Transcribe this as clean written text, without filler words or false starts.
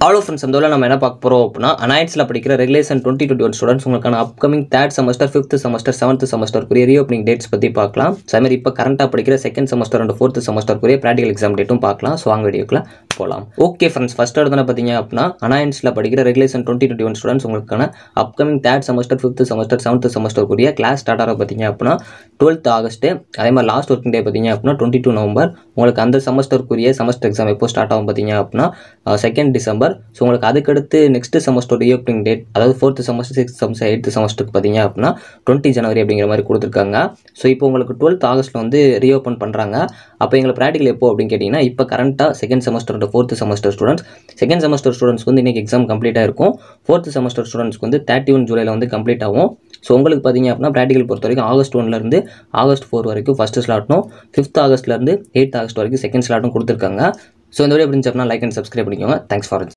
Hello friends, அந்த நம்ம என்ன பார்க்க போகிறோம் அப்படின்னா, அனாய்ட்ஸில் படிக்கிற ரெகுலேஷன் 2021 ஸ்டூடெண்ட்ஸ் உங்களுக்கான upcoming 3rd semester, 5th semester, 7th செமஸ்டருக்குரிய ரீஓப்பனிங் டேட்ஸ் பற்றி பார்க்கலாம். ஸோ அதுமாதிரி இப்போ கரண்ட்டாக படிக்கிற 2nd செமஸ்டர் அண்ட் 4th செமஸ்டருக்குரிய ப்ராக்டிகல் எக்ஸாம் டேட்டும் பார்க்கலாம். ஸோ வாங்க வீடியோக்குள்ள போகலாம். ஓகே ஃப்ரெண்ட்ஸ், ஃபஸ்ட் எடுத்து பார்த்தீங்க அப்படின்னா, அனாய்ட்ஸில் படிக்கிற ரெகுலேஷன் 2021 ஸ்டூடெண்ட்ஸ் உங்களுக்கான upcoming 3rd semester, 5th semester, 7th செமஸ்டருக்குரிய கிளாஸ் ஸ்டார்ட் ஆக பார்த்தீங்க அப்படின்னா 12th ஆகஸ்ட். அதே மாதிரி லாஸ்ட் ஒர்க்கிங் டே பார்த்தீங்க அப்படின்னா 22 நவம்பர். உங்களுக்கு அந்த செமஸ்டருக்குரிய செமஸ்டர் எக்ஸாம் எப்போ ஸ்டார்ட் ஆகும் பார்த்தீங்க அப்படின்னா 2nd டிசம்பர். ஸோ உங்களுக்கு அதுக்கடுத்து நெக்ஸ்ட் செமஸ்டர் ரீஓப்பனிங் டேட், அதாவது 4th semester, 6th semester, 8th செமஸ்டருக்கு பார்த்தீங்க அப்படின்னா 20 ஜனவரி அப்படிங்கிற மாதிரி கொடுத்துருக்காங்க. ஸோ இப்போ உங்களுக்கு 12th ஆகஸ்ட்டில் வந்து ரீஓப்பன் பண்ணுறாங்க. அப்போ எங்களுக்கு ப்ராக்டிகல் எப்போ அப்படின்னு கேட்டிங்கன்னா, இப்போ கரண்ட்டாக 2nd semester and 4th semester students, 2nd semester ஸ்டூடெண்ட்ஸ்க்கு வந்து இன்றைக்கி எக்ஸாம் கம்ப்ளீட்டாக இருக்கும். 4th செமஸ்டர் ஸ்டூடெண்ட்ஸ்க்கு வந்து 31 ஜூலையில் வந்து கம்ப்ளீட் ஆகும். ஸோ உங்களுக்கு பார்த்தீங்க அப்படின்னா ப்ராக்டிகல் பொறுத்த வரைக்கும் ஆகஸ்ட் 1லேருந்து ஆகஸ்ட் 4 வரைக்கும் ஃபஸ்ட்டு ஸ்லாட்டும், 5th ஆகஸ்ட்லேருந்து 8th ஆகஸ்ட் வரைக்கும் செகண்ட் ஸ்லாட்டும் கொடுத்துருக்காங்க. ஸோ இந்த வீடியோ எப்படி இருந்துச்சு அப்படின்னா லைக் அண்ட் சப்ஸ்கிரைப் பண்ணிக்கோங்க. Thanks for